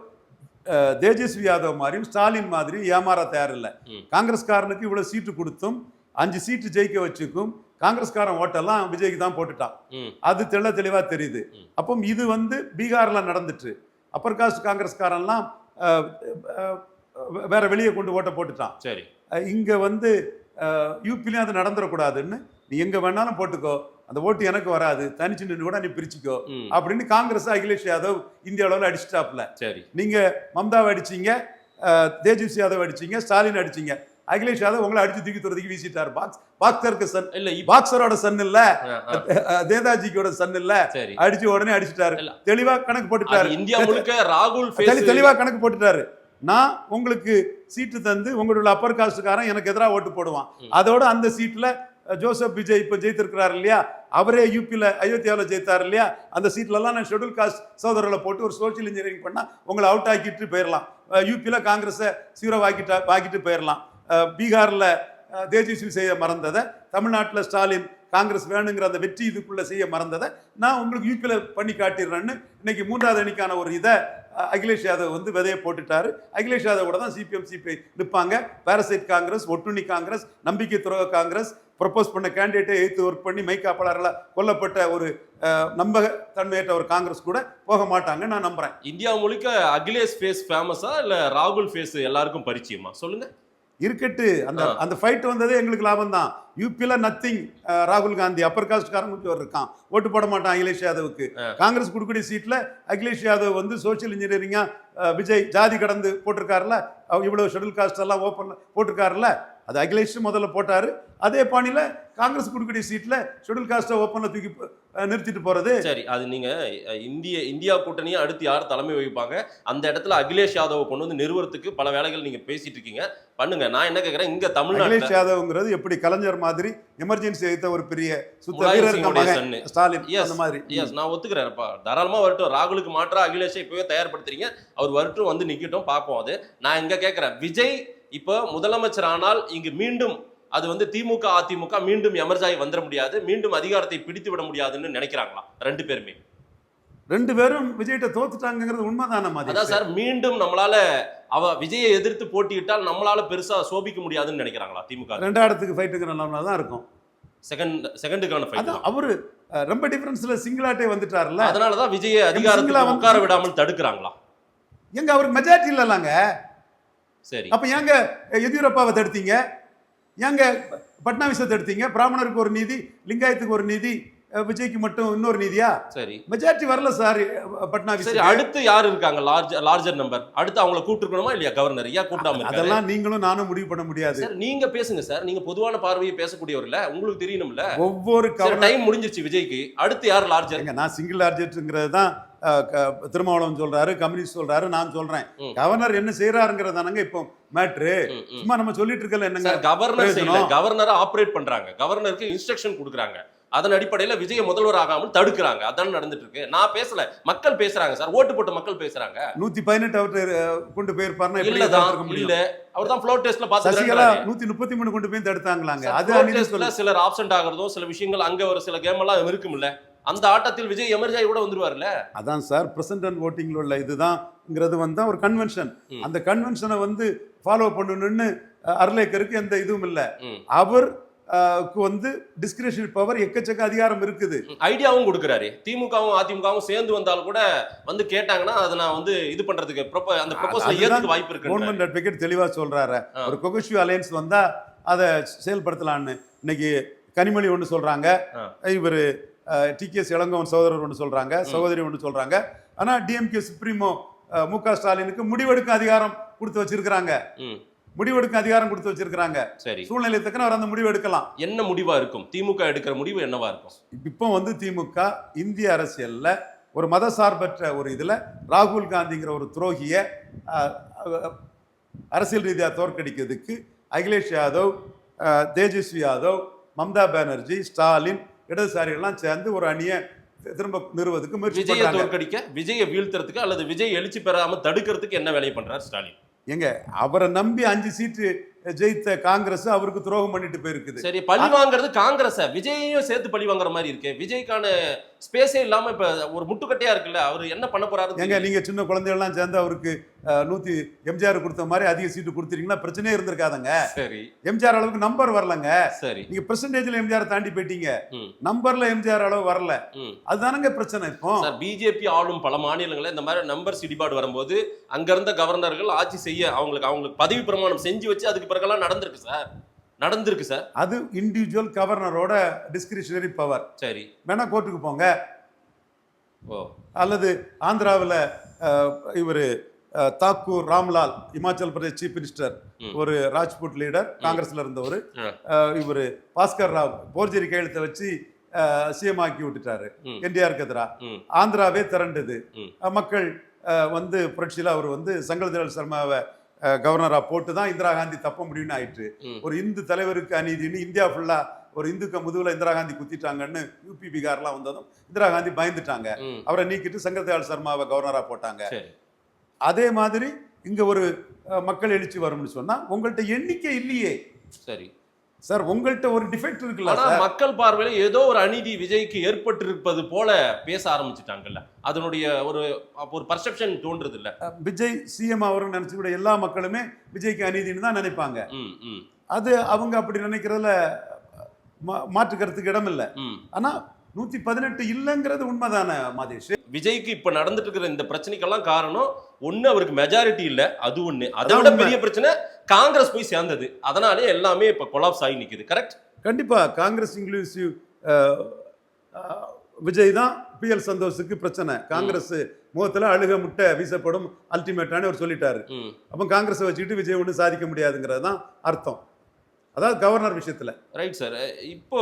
தேஜஸ்வி யாதவ் மாதிரியும் ஸ்டாலின் மாதிரியும் ஏமாற தயாரில்லை. காங்கிரஸ்காரனுக்கு இவ்வளவு சீட்டு கொடுத்தும் 5 சீட்டு ஜெயிக்க வச்சுக்கும் காங்கிரஸ்காரன் ஓட்டெல்லாம் விஜய்க்கு தான் போட்டுட்டான். அது தெளிவா தெரியுது. அப்போ இது வந்து பீகார்ல நடந்துட்டு அப்பர் காஸ்ட் காங்கிரஸ்காரன்லாம் வேற வெளியே கொண்டு ஓட்ட போட்டுட்டான். சரி. இங்க வந்து யூபிலையும் அது நடந்துடக்கூடாதுன்னு நீ எங்க வேணாலும் போட்டுக்கோ, அந்த ஓட்டு எனக்கு வராது, தனிச்சு நின்று கூட நீ பிரிச்சுக்கோ அப்படின்னு காங்கிரஸ் அகிலேஷ் யாதவ் இந்திய அளவில் அடிச்சுட்டாப்ல. சரி. நீங்க மம்தாவை அடிச்சீங்க, தேஜஸ்வி யாதவ் அடிச்சீங்க, ஸ்டாலின் அடிச்சீங்க, அகிலேஷ் யாதவ் உங்களை அடிச்சு தூக்கி துறதுக்கு வீசிட்டாரு. பாக்ஸருக்கு சன் இல்ல, பாக்ஸரோட சன் இல்ல, நேதாஜிக்கோட சன் இல்ல, அடிச்சு உடனே அடிச்சுட்டாரு. தெளிவா கணக்கு போட்டுட்டாரு. இந்தியா முழுக்க ராகுல் தெளிவா கணக்கு போட்டுட்டாரு. நான் உங்களுக்கு சீட்டு தந்து உங்களோட அப்பர் காஸ்டுக்காரன் எனக்கு எதிராக ஓட்டு போடுவான். அதோட அந்த சீட்ல ஜோசப் விஜய் இப்ப ஜெயித்திருக்கிறாரு இல்லையா, அவரே யூபியில் அயோத்தியாவில் ஜெயித்தார் இல்லையா, அந்த சீட்லலாம் நான் ஷெட்யூல் காஸ்ட் சோதரர்களை போட்டு ஒரு சோசியல் இன்ஜினியரிங் பண்ணால் உங்களை அவுட் ஆக்கிட்டு போயிடலாம். யூபியில் காங்கிரஸை சீரோ ஆக்கிட்டு போயிடலாம். பீகாரில் தேஜஸ்வி செய்ய மறந்ததை தமிழ்நாட்டில் ஸ்டாலின் காங்கிரஸ் வேணுங்கிற அந்த வெற்றி இதுக்குள்ள செய்ய மறந்ததை நான் உங்களுக்கு யூபியில் பண்ணி காட்டிடுறேன்னு இன்னைக்கு 3வது அணிக்கான ஒரு இதை அகிலேஷ் யாதவ் வந்து விதையை போட்டுட்டாரு. அகிலேஷ் யாதவ் கூட தான் CPM CPI நிற்பாங்க. பாரசைட் காங்கிரஸ், ஒட்டுண்ணி காங்கிரஸ், நம்பிக்கை துரோக காங்கிரஸ், ப்ரொபோஸ் பண்ண கேண்டிடேட்டை எதிர்த்து ஒர்க் பண்ணி மைக்காப்பாளர்களால் கொல்லப்பட்ட ஒரு நம்பகத்தன்மையற்ற ஒரு காங்கிரஸ் கூட போக மாட்டாங்க நான் நம்புறேன். இந்தியா முழுக்க அகிலேஷ் ஃபேஸ் ஃபேமஸா இல்ல ராகுல் ஃபேஸ் எல்லாருக்கும் பரிச்சயமா சொல்லுங்க? இருக்கட்டு, அந்த ஃபைட் வந்ததே எங்களுக்கு லாபம் தான். யூபியில நத்திங். ராகுல் காந்தி அப்பர் காஸ்ட்காரன் இருக்கான், ஓட்டு போட மாட்டான் அகிலேஷ் யாதவுக்கு. காங்கிரஸ் கொடுக்கக்கூடிய சீட்ல அகிலேஷ் யாதவ் வந்து சோசியல் இன்ஜினியரிங்கா விஜய் ஜாதி கடந்து போட்டிருக்காருல, இவ்வளவு ஷெட்யூல் காஸ்ட் எல்லாம் ஓப்பன்ல போட்டிருக்காருல்ல, அது அகிலேஷ் முதல்ல போட்டாரு. அதே பாணியில காங்கிரஸ் கொடுக்கக்கூடிய சீட்ல ஷெட்யூல் காஸ்ட்டை ஓப்பன்ல தூக்கி நிறுத்திட்டு போறது. சரி, அது நீங்க இந்தியா கூட்டணியை அடுத்து யார் தலைமை வகிப்பாங்க, அந்த இடத்துல அகிலேஷ் யாதவ் கொண்டு வந்து நிறுவனத்துக்கு பல வேலைகள் நீங்க பேசிட்டு இருக்கீங்க, பண்ணுங்க. நான் என்ன கேட்கிறேன், இங்க தமிழ்நாடு அகிலேஷ் யாதவ்ங்கிறது எப்படி கலைஞர் மாதிரி எமர்ஜென்சி எடுத்த ஒரு பெரிய ஸ்டாலின் அந்த மாதிரி. எஸ், நான் ஒத்துக்கிறேன்ப்பா, தாராளமா வரட்டும். ராகுலுக்கு மாற்றா அகிலேஷை இப்பவே தயார்படுத்துறீங்க, அவர் வரட்டும், வந்து நிக்கட்டும், பார்ப்போம். அது நான் இங்க கேட்கிறேன், விஜய் இப்போ முதலமைச்சர் ஆனால் இங்கு மீண்டும் அது வந்து திமுக அதிமுக மீண்டும் எமர்ஜாய் வந்துட முடியாது, மீண்டும் அதிகாரத்தை பிடித்து விட முடியாதுன்னு நினைக்கிறாங்களா? ரெண்டு பேரும் விஜய்கிட்ட தோத்துட்டாங்கிறது உண்மைதான மாதிரி. அதான் சார், மீண்டும் நம்மளால விஜயை எதிர்த்து போட்டியிட்டால் நம்மளால பெருசா சோபிக்க முடியாதுன்னு நினைக்கிறாங்களா திமுக? 2வது இடத்துக்கு ஃபைட்டுங்கிற நிலைமை தான் இருக்கும். செகண்டுக்கான ஃபைட் அவரு ரொம்ப டிஃபரன்ஸ்ல சிங்கிளாட்டே வந்துட்டார்ல, அதனாலதான் விஜயை அதிகாரத்துல உட்கார விடாமல் தடுக்கிறாங்களா? எங்க அவருக்கு மெஜாரிட்டி இல்லைங்க. சரி, அப்ப ஏங்க எதியூரப்பாவை தடுத்தீங்க, ஏங்க பட்னாவிஸை தடுத்தீங்க? பிராமணருக்கு ஒரு நீதி, லிங்காயத்துக்கு ஒரு நீதி, விஜய்க்கு மட்டும் இன்னொரு நீதியா? சரி மெஜாரிட்டி வரல சார் பட்னாவிஸ். சரி, அடுத்து யார் இருக்காங்க லார்ஜர் நம்பர்? அடுத்து அவங்கள கூப்பிட்டுருக்கணுமா இல்லையா கவர்னர்? ஏன் கூப்பிடாம இருக்காரு? அதெல்லாம் நீங்களும் நானும் முடிவு பண்ண முடியாது சார். நீங்க பேசுங்க சார், நீங்க பொதுவான பார்வையை பேசக்கூடியவர்ல, உங்களுக்கு தெரியணும்ல. ஒவ்வொரு டைம் முடிஞ்சிருச்சு விஜய்க்கு. அடுத்து யார் லார்ஜர்? நான் சிங்கிள் லார்ஜர்ங்கிறது தான் திருமாவளவன் சொல்றாரு, கம்யூனிஸ்ட் சொல்றாரு, நான் சொல்றேன். கவர்னர் என்ன செய்யறாருங்கிறது தானங்க இப்போ மேட்ரு. சும்மா நம்ம சொல்லிட்டு இருக்கல என்னங்க. கவர்னர் செய்யல, கவர்னரை ஆபரேட் பண்றாங்க, கவர்னருக்கு இன்ஸ்ட்ரக்ஷன் கொடுக்குறாங்க. அதன் அடிப்படையில் விஜய முதல்வர் ஆகாமல் தடுக்கிறாங்க. அதான் நடந்துட்டு இருக்கு. நான் பேசல, மக்கள் பேசுறாங்க சார், ஓட்டு போட்ட மக்கள் பேசுறாங்க. 118 அவர் கொண்டு போயிருப்பாருன்னா இல்ல, அவர் தான் ஃப்ளோர் டெஸ்ட்ல சசிகலா 133 கொண்டு போய் தடுத்தாங்களாங்க. அது சிலர் ஆப்சென்ட் ஆகிறதும் சில விஷயங்கள் அங்க ஒரு சில கேம் எல்லாம் இருக்கும்ல. அந்த ஆட்டத்தில் விஜய் எமர்ஜாய் கூட வந்துருவார்ல. அதான் சார் பிரசிடென்ட் ஓட்டிங்ல உள்ள இதுதான்ங்கிறது வந்து ஒரு கன்வென்ஷன். அந்த கன்வென்ஷனை வந்து ஃபாலோ பண்ணணும்னு அர்லேக்கருக்கு எந்த இதுவும் இல்லை. அவர் வந்து டிஸ்கிரிஷனரி பவர் எக்கச்சக்க அதிகாரம் இருக்குது. ஐடியாவும் கொடுக்குறாரு. திமுகவும் அதிமுகவும் சேர்ந்து வந்தாலும் கூட வந்து கேட்டாங்கன்னா அதை நான் வந்து இது பண்றதுக்கு அந்த ப்ரொபோசல் ஏத்துக்க வாய்ப்பு இருக்கு. கவர்மெண்ட் அட்வொகேட் தெளிவா சொல்றாரு, ஒரு கோஹெசிவ் அலையன்ஸ் வந்தா அதை செயல்படுத்தலான்னு. இன்னைக்கு கனிமொழி ஒன்று சொல்றாங்க, இவர் டிகேஎஸ் இளங்கோவன் சகோதரர் ஒன்று சொல்றாங்க, சகோதரி ஒன்று சொல்றாங்க. ஆனா டிஎம்கே சுப்ரீமோ மு.க. ஸ்டாலினுக்கு முடிவெடுக்க அதிகாரம் கொடுத்து வச்சிருக்கிறாங்க. முடிவெடுக்க அதிகாரம் கொடுத்து வச்சிருக்காங்க. சரி, சூழ்நிலை தக்கன அவர் அந்த முடிவு எடுக்கலாம். என்ன முடிவா இருக்கும்? திமுக எடுக்கிற முடிவு என்னவா இருக்கும்? இப்போ வந்து திமுக இந்திய அரசியல்ல ஒரு மதசார்பற்ற ஒரு இதுல ராகுல் காந்திங்கிற ஒரு துரோகிய அரசியல் ரீதியா தோற்கடிக்கிறதுக்கு அகிலேஷ் யாதவ், தேஜஸ்வி யாதவ், மம்தா பானர்ஜி, ஸ்டாலின், இடதுசாரிகள்லாம் சேர்ந்து ஒரு அணியை திரும்ப நிறுவதுக்கு முயற்சி விஜயை தோற்கடிக்க, விஜயை வீழ்த்துறதுக்கு அல்லது விஜய் எழுச்சி பெறாம தடுக்கிறதுக்கு என்ன வேலை பண்றாரு ஸ்டாலின்? எங்க அவரை நம்பி 5 சீட்டு ஜெயித்த காங்கிரஸ் அவருக்கு துரோகம் பண்ணிட்டு போயிருக்குது. சரி, பழி வாங்குறது காங்கிரஸ், விஜயையும் சேர்த்து பழி வாங்குற மாதிரி இருக்கு. விஜய்க்கான ஸ்பேஸே இல்லாம இப்ப ஒரு முட்டுக்கட்டையா இருக்குல்ல, அவர் என்ன பண்ண போறாரு? எங்க நீங்க சின்ன குழந்தைகள்லாம் சேர்ந்து அவருக்கு 100 எம்ஜிஆர் கொடுத்த மாதிரி அதிக சீட்டு கொடுத்துட்டீங்கன்னா பிரச்சனையே இருந்திருக்காதுங்க. சரி, எம்ஜிஆர் அளவுக்கு நம்பர் வரலங்க. சரி, நீங்க பெர்சன்டேஜ்ல எம்ஜிஆர் தாண்டி போயிட்டீங்க, நம்பர்ல எம்ஜிஆர் அளவு வரல. அதுதானங்க பிரச்சனை. இப்போ பிஜேபி ஆளும் பல மாநிலங்கள்ல இந்த மாதிரி நம்பர் இடிபாடு வரும்போது அங்க இருந்த கவர்னர்கள் ஆட்சி செய்ய அவங்களுக்கு பதவி பிரமாணம் செஞ்சு வச்சு அதுக்கு பிறகெல்லாம் நடந்திருக்கு சார். அது இண்டிவிஜுவல் கவர்னரோட டிஸ்கிரிஷனரி பவர். சரி, வேணா கோர்ட்டுக்கு போங்க. அல்லது ஆந்திராவில் இவர் தாக்கூர் ராம்லால், இமாச்சல் பிரதேஷ் சீஃப் மினிஸ்டர், ஒரு ராஜ்புட் லீடர், காங்கிரஸ்ல இருந்தவர். இவர் பாஸ்கர் ராவ் போர்ஜரி கையெழுத்தை வச்சு சிஎம் ஆக்கி விட்டுட்டாரு என்டிஆருக்கு எதிராக. ஆந்திராவே திரண்டது. மக்கள் வந்து புரட்சியில் அவர் வந்து சங்கல்தல் சர்மாவை கவர்னராக போட்டு தான் இந்திரா காந்தி தப்ப முடியும்னு ஆயிட்டு. ஒரு இந்து தலைவருக்கு அநீதினு இந்தியா ஃபுல்லா ஒரு இந்துக்க முதுகுல இந்திரா காந்தி குத்திட்டாங்கன்னு யூபி பீகார்லாம் வந்ததும் இந்திரா காந்தி பயந்துட்டாங்க. அவரை நீக்கிட்டு சங்கர்தயாள் சர்மாவை கவர்னரா போட்டாங்க. அதே மாதிரி இங்க ஒரு மக்கள் எழுச்சி வரும்னு சொன்னா உங்கள்கிட்ட எண்ணிக்கை இல்லையே. சரி சார், உங்கள்கிட்ட ஒரு டிஃபெக்ட் இருக்குல்ல. மக்கள் பார்வையில ஏதோ ஒரு அநீதி விஜய்க்கு ஏற்பட்டிருப்பது போல பேச ஆரம்பிச்சுட்டாங்கல்ல, அதனுடைய ஒரு பர்செப்ஷன் தோன்றது இல்ல. விஜய் சிஎம் அவரும் நினைச்சு கூட எல்லா மக்களுமே விஜய்க்கு அநீதினு தான் நினைப்பாங்க. அது அவங்க அப்படி நினைக்கிறதுல மாற்றுக்கிறதுக்கு இடம் இல்லை. ஆனா 118 இல்லைங்கிறது உண்மைதானே மாதேஷ்? விஜய்க்கு இப்ப நடந்துட்டு இருக்கிற இந்த பிரச்சனைக்கெல்லாம் காரணம் ஒண்ணு, அவருக்கு மெஜாரிட்டி இல்ல, அது ஒண்ணு. அதை விட பெரிய பிரச்சனை காங்கிரஸ் போய் சேர்ந்தது. அதனாலே எல்லாமே இப்ப கொலாப்ஸ் ஆகி நிக்குது. கரெக்ட்? கண்டிப்பா. காங்கிரஸ் இன்க்ளூசிவ் விஜய் தான் PL சந்தோஷுக்கு பிரச்சனை. காங்கிரஸ் முகத்துல அழுக முட்டை வீசப்படும் அல்டிமேட்டானு அவர் சொல்லிட்டாரு. அப்ப காங்கிரஸை வச்சுக்கிட்டு விஜய் ஒண்ணு சாதிக்க முடியாதுங்கிறது தான் அர்த்தம். அதாவது கவர்னர் விஷயத்துல. Right sir. இப்போ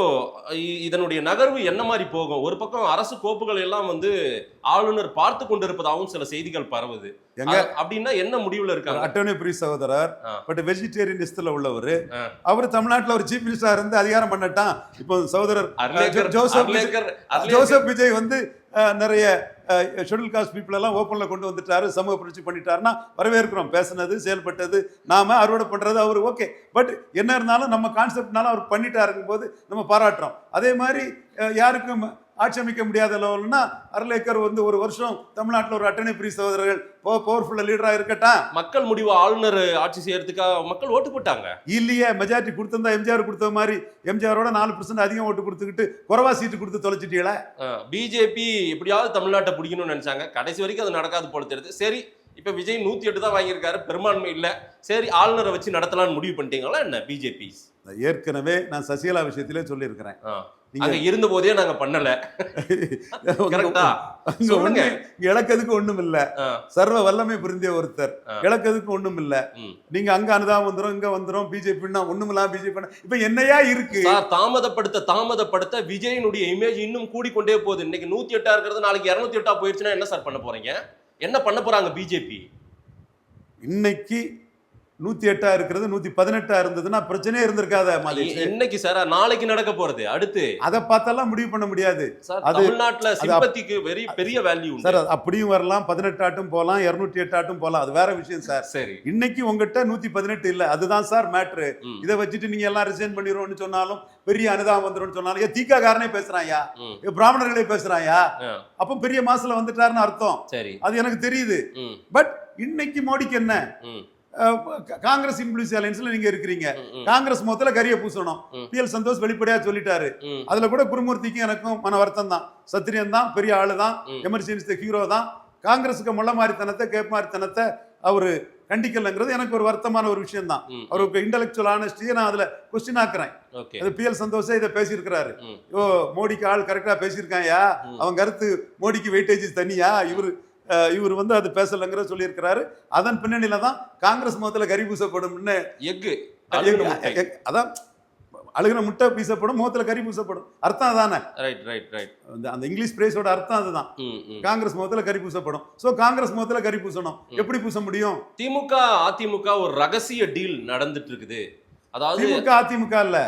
இதனுடைய நகர்வு என்ன மாதிரி போகும்? ஒரு பக்கம் அரசு கோப்புகள் எல்லாம் வந்து ஆளுநர் பார்த்து கொண்டிருப்பதாகவும் சில செய்திகள் பரவுது. அப்படின்னா என்ன முடிவுல இருக்காங்க? அட்டர்னி பிரி சகோதரர், பட் வெஜிடேரியனிஸ்ட்ல உள்ளவர். அவர் தமிழ்நாட்டில் ஒரு சீஃப் மினிஸ்டரா இருந்து அதிகாரம் பண்ணட்டான். இப்போ சகோதரர் ஜோசப் விஜய் வந்து நிறைய ஷெட்யூல் காஸ்ட் பீப்புள் எல்லாம் ஓப்பன்ல கொண்டு வந்துட்டாரு, சமூக புரட்சி பண்ணிட்டாருன்னா வரவேற்கிறோம். பேசுனது, செயல்பட்டது, நாம அறுவடை பண்றது அவரு ஓகே. பட் என்ன இருந்தாலும் நம்ம கான்செப்ட்னால அவர் பண்ணிட்டாருங்கும் போது நம்ம பாராட்டுறோம். அதே மாதிரி யாருக்கும் ஆட்சேபிக்க முடியாத லெவல்னா அர்லேக்கர் வந்து ஒரு வருஷம் தமிழ்நாட்டில் ஒரு அட்டர்னி பிரி சகோதரர்கள் பவர்ஃபுல்லா லீடரா இருக்கட்டும். மக்கள் முடிவு ஆளுநர் ஆட்சி செய்யறதுக்காக மக்கள் ஓட்டு போட்டாங்க இல்லையே. மெஜாரிட்டி கொடுத்திருந்தா எம்ஜிஆர் கொடுத்த மாதிரி எம்ஜிஆரோட 4% அதிகம் ஓட்டு கொடுத்துக்கிட்டு குறைவா சீட்டு கொடுத்து தொலைச்சிட்டீங்களா? பிஜேபி எப்படியாவது தமிழ்நாட்டை பிடிக்கணும்னு நினைச்சாங்க. கடைசி வரைக்கும் அது நடக்காது போல தெரியுது. சரி, இப்ப விஜய் 108 தான் வாங்கியிருக்காரு, பெரும்பான்மை இல்ல. சரி, ஆளுநரை வச்சு நடத்தலாம்னு முடிவு பண்ணிட்டீங்களா என்ன பிஜேபி? ஏற்கனவே நான் சசிகலா விஷயத்திலே சொல்லியிருக்கிறேன். அங்க இருந்த போதே நாங்க பண்ணல. கரெக்டா? சொல்லுங்க. இழக்கிறதுக்கு ஒண்ணும் இல்ல, சர்வ வல்லமை புரிந்திய ஒருத்தர், இழக்கிறதுக்கு ஒண்ணும் இல்ல. நீங்க அங்க அனுதாபம் வந்துரும், இங்க வந்துரும், பிஜேபின்னா ஒண்ணும் இல்ல, பிஜேபி இப்ப என்னையா இருக்கு சார்? தாமதப்படுத்த விஜயனுடைய இமேஜ் இன்னும் கூடிக்கொண்டே போகுது. இன்னைக்கு 108 இருக்கிறது நாளைக்கு 208 போயிருச்சுன்னா என்ன சார் பண்ண போறீங்க? என்ன பண்ண போறாங்க பிஜேபி? இன்னைக்கு 108 இருக்கிறது 118 இருந்ததுன்னா பிரச்சனையே இருந்திருக்காத மாதிரி. இன்னைக்கு சார் நாளைக்கு நடக்க போறது அடுத்து அதை பார்த்தெல்லாம் முடிவு பண்ண முடியாது சார். தமிழ்நாட்டுல சிம்பத்திக்கு பெரிய வேல்யூ சார். அப்படியும் வரலாம், 18 ஆட்டும் போகலாம், 208 ஆட்டும் போகலாம், அது வேற விஷயம் சார். சரி, இன்னைக்கு உங்ககிட்ட 118 இல்ல, அதுதான் சார் மேட்ரு. இதை வச்சுட்டு நீங்க எல்லாம் ரிசைன் பண்ணிடுவோம்னு சொன்னாலும், பெரிய அனுதாபம் வந்துடும் சொன்னாலும், தீகா காரனே பேசுறாயா, பிராமணர்களே பேசுறாயா, அப்ப பெரிய மாசுல வந்துட்டாருன்னு அர்த்தம். சரி, அது எனக்கு தெரியுது. பட் இன்னைக்கு மோடிக்கு என்ன, காங்கிரஸ் இன்ஃப்ளூயன்ஸ் அலையன்ஸ்ல நீங்க இருக்கிறீங்க, காங்கிரஸ் மொத்தல கரிய பூசணும். பிஎல் சந்தோஷ் வெளிப்படையா சொல்லிட்டாரு. அதுல கூட குருமூர்த்திக்கும் எனக்கும் மன வருத்தம் தான். சத்திரியன் தான், பெரிய ஆளு தான், எமர்ஜென்சி ஹீரோ தான். காங்கிரஸுக்கு முள்ள மாதிரித்தனத்தை, கேப் மாதிரித்தனத்தை அவரு கண்டிக்கலங்கிறது எனக்கு ஒரு வருத்தமான ஒரு விஷயம் தான். அவருக்கு இன்டெலக்சுவல் ஆனஸ்டியை நான் அதுல கொஸ்டின் ஆக்குறேன். அது பிஎல் சந்தோஷே இதை பேசியிருக்கிறாரு. மோடிக்கு ஆள் கரெக்டா பேசியிருக்காயா, அவன் கருத்து மோடிக்கு வெயிட்டேஜ் தனியா, இவர் வந்து அது பேசலங்கிற சொல்லியிருக்கிறாரு. அதன் பின்னணியில தான் காங்கிரஸ் முகத்துல கறி பூசப்படும், அதான் அழுகிற முட்டை பீசப்படும், முகத்துல கறி பூசப்படும், அர்த்தம் அதானே. அந்த இங்கிலீஷ் பிரேஸோட அர்த்தம் அதுதான். காங்கிரஸ் முகத்துல கறி பூசப்படும். சோ காங்கிரஸ் முகத்துல கறி பூசணும். எப்படி பூச முடியும்? திமுக அதிமுக ஒரு ரகசிய டீல் நடந்துட்டு இருக்குது. அதாவது திமுக அதிமுக இல்ல,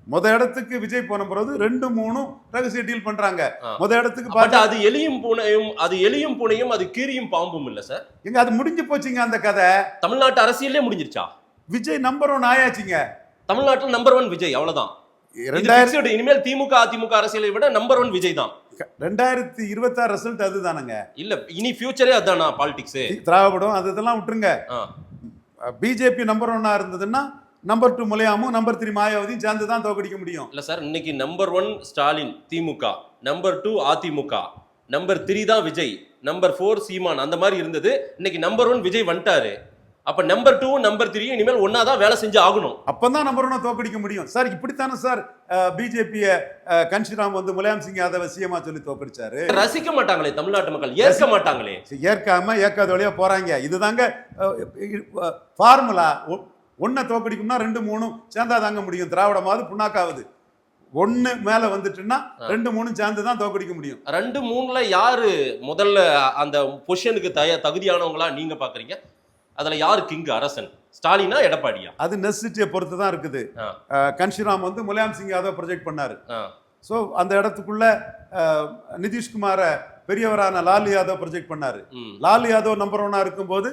முத இடத்துக்கு விஜய் போன பிறகு 2-3 ரகசிய டீல் பண்றாங்க. முத இடத்துக்கு அது எலியும் பூனையும் அது கீரியும் பாம்பும் இல்ல சார். எங்க அது முடிஞ்சு போச்சுங்க அந்த கதை. தமிழ்நாட்டு அரசியலே முடிஞ்சிருச்சா? விஜய் நம்பர் 1 ஆயாச்சுங்க தமிழ்நாட்டில். நம்பர் 1 விஜய், அவ்வளவுதான். இனிமேல் திமுக அதிமுக அரசியலை விட நம்பர் 1 விஜய் தான். 2026 ரிசல்ட் அதுதானங்க. இல்ல இனி ஃபியூச்சரே அதானா பாலிடிக்ஸ்? திராவிடம் அதெல்லாம் விட்டுருங்க. பிஜேபி நம்பர் 1 இருந்ததுன்னா நம்பர் 2 முலையாமும் நம்பர் 3 மாயாவதியும் சேர்ந்து தான் தோக்கடிக்க முடியும். இல்ல சார், இன்னைக்கு நம்பர் 1 ஸ்டாலின் திமுக, நம்பர் 2 அதிமுக, நம்பர் 3 தான் விஜய், நம்பர் 4 சீமான், அந்த மாதிரி இருந்தது. இன்னைக்கு நம்பர் 1 விஜய் வந்துட்டாரு. அப்ப நம்பர் 2 நம்பர் 3 இனிமேல் ஒன்னாதான் வேலை செஞ்சு ஆகணும். அப்பதான் நம்பர் 1 தோக்கடிக்க முடியும் சார். இப்படித்தானே சார் பிஜேபிய கன்ஷிராம் வந்து முலாயம் சிங் யாதவ சிஎம்மா சொல்லி தோக்கடிச்சாரு. ரசிக்க மாட்டாங்களே தமிழ்நாட்டு மக்கள், ஏற்க மாட்டாங்களே. ஏற்காத வழியா போறாங்க. இதுதாங்க ஃபார்முலா. 1 தோக்கடிக்கும்னா 2-3 சேர்ந்தா தாங்க முடியும். திராவிடமாவது புண்ணாக்காவது 1 மேல வந்துட்டுன்னா 2-3 சேர்ந்து தான் தோக்கடிக்க முடியும். 2-3ல யாரு முதல்ல அந்த பொசிஷனுக்கு தகுதியானவங்களா நீங்க பாக்குறீங்க? அதுல யாரு கிங், அரசன்? ஸ்டாலினா எடப்பாடியா? அது நெசசிட்டியை பொறுத்து தான் இருக்குது. கன்ஷிராம் வந்து முலாயம் சிங் யாதவ் ப்ரொஜெக்ட் பண்ணாரு. ஸோ அந்த இடத்துக்குள்ள நிதிஷ்குமார பெரியவரான லாலு யாதவ் ப்ரொஜெக்ட் பண்ணாரு. லாலு யாதவ் நம்பர் 1 இருக்கும்போது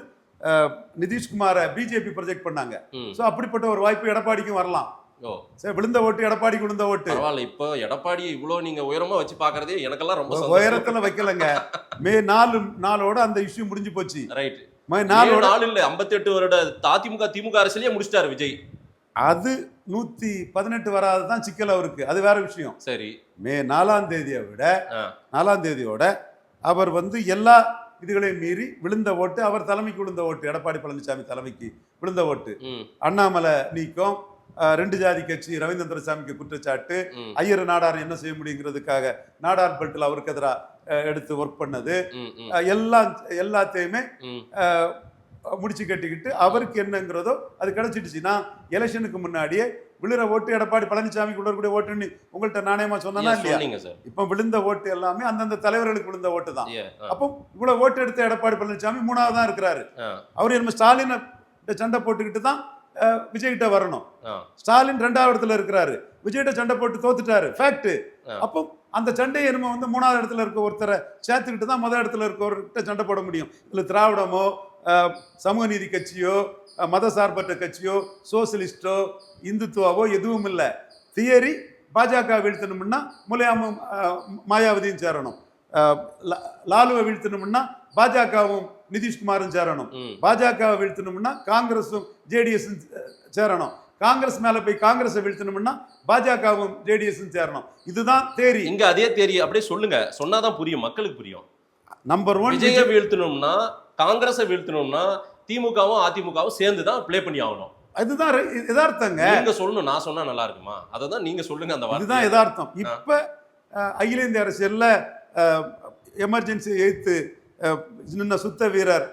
நிதிஷ்குமார பிஜேபி ப்ரொஜெக்ட் பண்ணாங்க. ஸோ அப்படிப்பட்ட ஒரு வாய்ப்பு எடப்பாடிக்கும் வரலாம். சரி, விழுந்த ஓட்டு எடப்பாடிக்கு விழுந்த ஓட்டு. பரவாயில்ல, இப்போ எடப்பாடி இவ்வளவு நீங்க உயரமா வச்சு பாக்குறதே எனக்கெல்லாம் ரொம்ப உயரத்துல வைக்கலங்க. மே 4 அந்த இஷ்யூ முடிஞ்சு போச்சு. ரைட். 4 இல்ல 58 வருட அதிமுக திமுக அரசியலே முடிச்சிட்டாரு விஜய். அது 118 வராதுதான் சிக்கல் அவருக்கு, அது வேற விஷயம். சரி, மே 4ஆம் தேதியோட அவர் வந்து எல்லா இதுகளையும் மீறி விழுந்த ஓட்டு, அவர் தலைமைக்கு விழுந்த ஓட்டு, எடப்பாடி பழனிசாமி தலைமைக்கு விழுந்த ஓட்டு. அண்ணாமலை நீக்கம், 2 ஜாதி கட்சி, ரவீந்திர சாமிக்கு குற்றச்சாட்டு, ஐயர் நாடார் என்ன செய்ய முடியுங்கிறதுக்காக நாடார் பெல்ட்ல அவருக்கு எதிராக எடுத்து ஒர்க் பண்ணது, எல்லாத்தையுமே முடிச்சு கட்டிக்கிட்டு அவருக்கு என்னங்கிறதோ அது கிடைச்சிடுச்சு. நான் எலெக்ஷனுக்கு முன்னாடியே விழுற ஓட்டு எடப்பாடி பழனிசாமிக்கு விழக்கூடிய ஓட்டுன்னு உங்கள்கிட்ட நாணயமா சொன்னா இல்லையா? இப்ப விழுந்த ஓட்டு எல்லாமே அந்தந்த தலைவர்களுக்கு விழுந்த ஓட்டு தான். அப்போ இவ்வளவு ஓட்டு எடுத்த எடப்பாடி பழனிசாமி 3ஆவது தான் இருக்கிறாரு. அவரு நம்ம ஸ்டாலின் சண்டை போட்டுக்கிட்டு தான் விஜய்கிட்ட வரணும். ஸ்டாலின் 2ஆவது இடத்துல இருக்கிறாரு, விஜய்கிட்ட சண்டை போட்டு தோத்துட்டாரு, ஃபேக்ட். அப்போ அந்த சண்டையை நம்ம வந்து 3ஆவது இடத்துல இருக்க ஒருத்தரை சேர்த்துக்கிட்டு தான் முதல் இடத்துல இருக்கவர்கிட்ட சண்டை போட முடியும். இதுல திராவிடமோ சமூக நீதி கட்சியோ மத சார்பற்ற கட்சியோ சோசியலிஸ்டோ இந்துத்துவாவோ எதுவும் இல்லை. தியரி பாஜக வீழ்த்தணும்னா முலையாமும் மாயாவதியும் சேரணும், லாலுவை வீழ்த்தணும்னா பாஜகவும் நிதிஷ்குமாரும் சேரணும், பாஜகவை வீழ்த்தணும்னா காங்கிரஸும் ஜேடிஎஸும் சேரணும், காங்கிரஸ் மேல போய் காங்கிரஸை வீழ்த்தணும்னா பாஜகவும் ஜேடிஎஸும் சேரணும். இதுதான் தேரி. இங்க அதே தேரி அப்படியே சொல்லுங்க, சொன்னாதான் புரியும், மக்களுக்கு புரியும். நம்பர் 1 விஜயை வீழ்த்தணும்னா, காங்கிரஸை வீழ்த்தணும்னா திமுகவும் அதிமுகவும் சேர்ந்து தான் ப்ளே பண்ணி ஆகணும். அதுதான் யதார்த்தங்க. நீங்க சொல்லணும், நான் சொன்னா நல்லா இருக்குமா? அதை தான் நீங்க சொல்லுங்க அந்த வார்த்தை. இதுதான் யதார்த்தம். இப்ப அகில இந்திய அரசியல்ல எமர்ஜென்சி எய்த்து நின்ன சுத்த வீரர்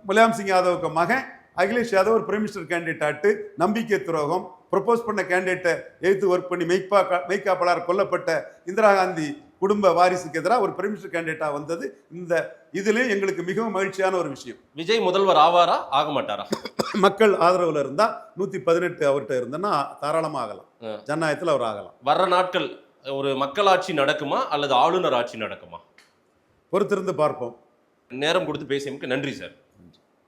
முலாயம் சிங் யாதவுக்கு மகன் அகிலேஷ் யாதவ் ஒரு பிரைம் மினிஸ்டர் கேண்டிடேட் ஆட்டு நம்பிக்கை துரோகம் ப்ரொபோஸ் பண்ண கேண்டிடேட்டை எய்த்து ஒர்க் பண்ணி மெய்காப்பாளர் கொல்லப்பட்ட இந்திரா காந்தி குடும்ப வாரிசுக்கு எதிராக ஒரு பிரைம் மினிஸ்டர் கேண்டிடேட்டா வந்தது. இந்த இதுலயும் எங்களுக்கு மிகவும் மகிழ்ச்சியான ஒரு விஷயம். விஜய் முதல்வர் ஆவாரா, ஆக மாட்டாரா? மக்கள் ஆதரவுல இருந்தா 118 அவர்கிட்ட இருந்தனா தாராளமா ஆகலாம். ஜனநாயகத்தில் அவர் ஆகலாம். வர்ற நாட்கள் ஒரு மக்களாட்சி நடக்குமா அல்லது ஆளுநர் ஆட்சி நடக்குமா? பொறுத்திருந்து பார்ப்போம். நேரம் கொடுத்து பேசியமைக்கு நன்றி சார்.